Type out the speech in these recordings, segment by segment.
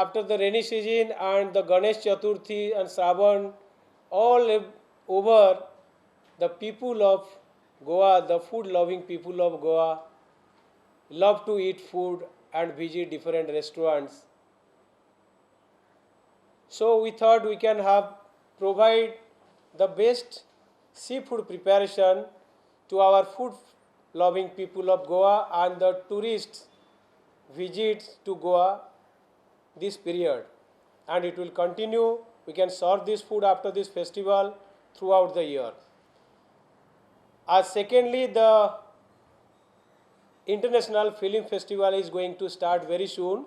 after the rainy season and the Ganesh Chaturthi and Shravan, all over, the people of Goa, the food-loving people of Goa, love to eat food and visit different restaurants. So we thought we can provide the best seafood preparation to our food-loving people of Goa and the tourists visits to Goa this period, and it will continue. We can serve this food after this festival throughout the year. Secondly, the International Film Festival is going to start very soon.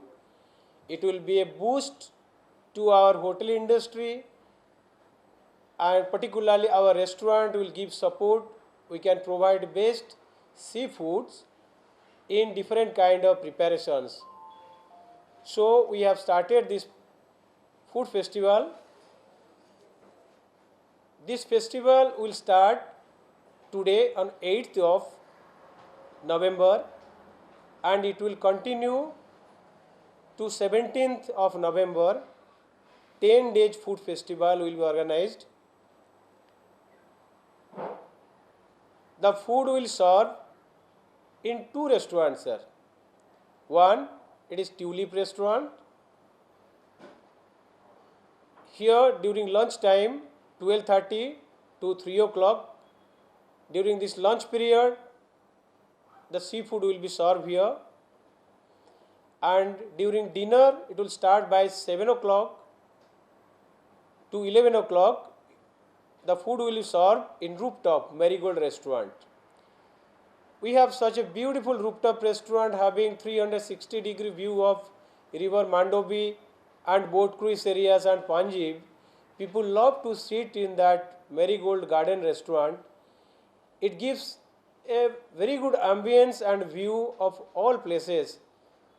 It will be a boost to our hotel industry, and particularly our restaurant will give support. We can provide best seafoods in different kind of preparations. So we have started this food festival. This festival will start today on 8th of November, and it will continue to 17th of November. 10 days food festival will be organized. The food will serve in two restaurants, sir. One, it is Tulip Restaurant. Here during lunch time, 12:30 to 3 o'clock, during this lunch period, the seafood will be served here. And during dinner, it will start by 7 o'clock to 11 o'clock. The food will be served in rooftop Marigold Restaurant. We have such a beautiful rooftop restaurant having 360-degree view of river Mandovi and boat cruise areas and Panjib. People love to sit in that Marigold Garden Restaurant. It gives a very good ambience and view of all places,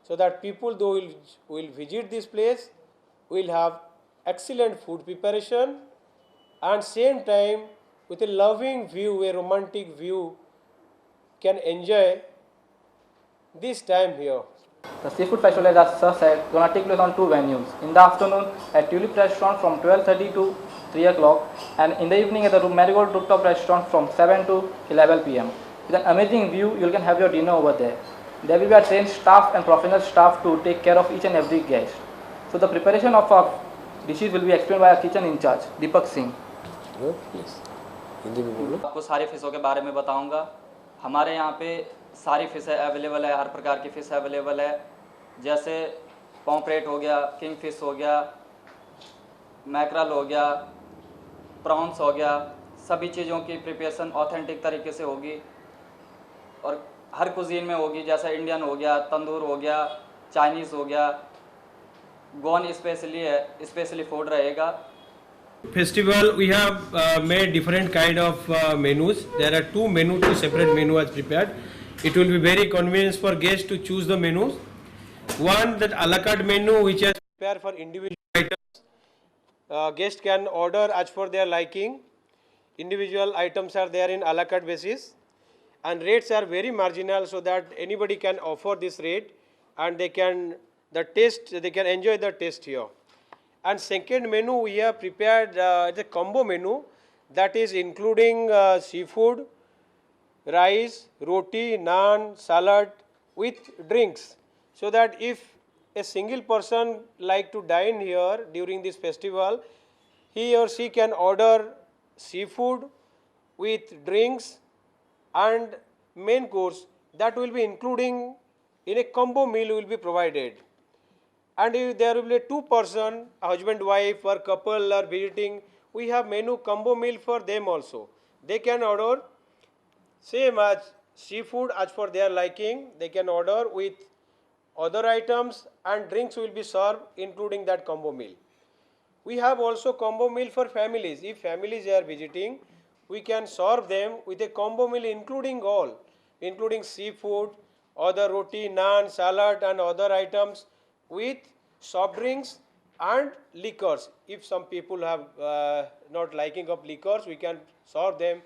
so that people though will visit this place will have excellent food preparation, and same time with a loving view, a romantic view, can enjoy this time here. The seafood festival, as Sir said, is going to take place on two venues. In the afternoon at Tulip Restaurant from 12:30 to 3 o'clock, and in the evening at the Marigold Rooftop Restaurant from 7 to 11 p.m. With an amazing view, you can have your dinner over there. There will be a trained staff and professional staff to take care of each and every guest. So the preparation of our dishes will be explained by our kitchen in charge, Deepak Singh. आपको सारी फ़िशों के बारे में बताऊंगा। हमारे यहाँ पे सारी फ़िशें अवेलेबल है, हर प्रकार की फ़िश अवेलेबल है, जैसे पॉम्फ्रेट हो गया, किंग फिश हो गया, मैकरल हो गया, प्रॉन्स हो गया। सभी चीज़ों की प्रिपरेशन ऑथेंटिक तरीके से होगी और हर कुजीन में होगी, जैसे इंडियन हो गया, तंदूर हो गया, चाइनीज़ हो गया, गोन स्पेशली फूड रहेगा। Festival we have made different kind of menus. There are two separate menu as prepared. It will be very convenient for guests to choose the menus. One, that a la carte menu which is prepared for individual items. Guests can order as per their liking. Individual items are there in a la carte basis, and rates are very marginal, so that anybody can offer this rate, and they can enjoy the taste here. And second menu we have prepared the combo menu, that is including seafood, rice, roti, naan, salad with drinks, so that if a single person like to dine here during this festival, he or she can order seafood with drinks and main course, that will be including in a combo meal will be provided. And if there will be a two-person, husband, wife or couple are visiting, we have menu combo meal for them also. They can order same as seafood as for their liking. They can order with other items, and drinks will be served including that combo meal. We have also combo meal for families. If families are visiting, we can serve them with a combo meal including all, including seafood, other roti, naan, salad and other items with soft drinks and liquors. If some people have not liking of liquors, we can serve them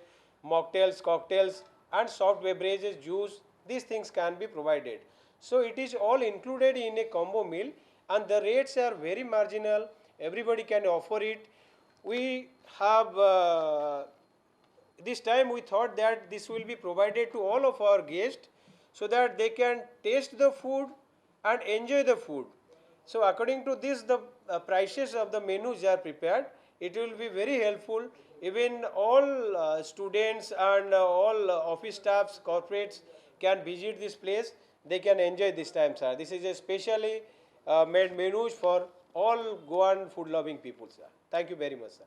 mocktails, cocktails and soft beverages, juice. These things can be provided. So it is all included in a combo meal, and the rates are very marginal. Everybody can offer it. We have this time we thought that this will be provided to all of our guests so that they can taste the food and enjoy the food. So according to this, the prices of the menus are prepared. It will be very helpful. Even all students and all office staffs, corporates can visit this place. They can enjoy this time, sir. This is a specially made menus for all Goan food loving people, sir. Thank you very much, sir.